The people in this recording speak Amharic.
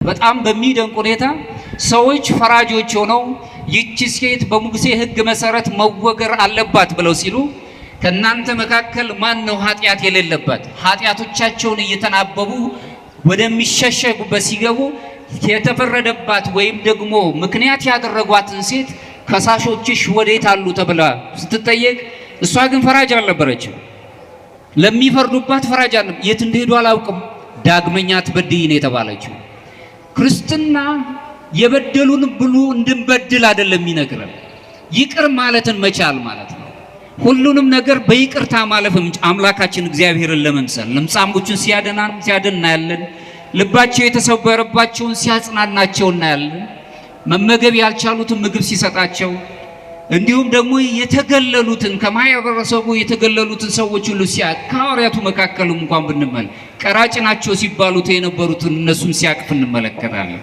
በጣም በሚደንቅ ሁኔታ ሰዎች ፈራጆች ሆነው ይህች ሴት በሙሴ ሕግ መሰረት መወገር አለባት ብለው ሲሉ ከናንተ መካከል ማን ነው ኃጢአት የሌለበት? ኃጢአቶቻቸውን እየተናበቡ ወደሚሸሸጉበት ሲገቡ የተፈረደባት ወይም ደግሞ ምክንያት ያደረጓትን ሴት ከሳሾችሽ ወዴት አሉ ተብላ ስትጠየቅ እሷ ግን ፈራጅ አልነበረችም። ለሚፈርዱባት ፈራጅ የት እንደሄዱ አላውቅም፣ ዳግመኛ አትበድይ ነው የተባለችው። ክርስትና የበደሉን ብሉ እንድንበድል አይደለም የሚነግረን፣ ይቅር ማለትን መቻል ማለት ነው። ሁሉንም ነገር በይቅርታ ማለፍም አምላካችን እግዚአብሔርን ለመምሰል ለምጻሞቹን ሲያድን እናያለን። ልባቸው የተሰበረባቸውን ሲያጽናናቸው እናያለን። መመገብ ያልቻሉትን ምግብ ሲሰጣቸው፣ እንዲሁም ደግሞ የተገለሉትን ከማህበረሰቡ የተገለሉትን ሰዎች ሁሉ ከሐዋርያቱ መካከልም እንኳን ብንመል ቀራጭ ናቸው ሲባሉት የነበሩትን እነሱን ሲያቅፍ እንመለከታለን።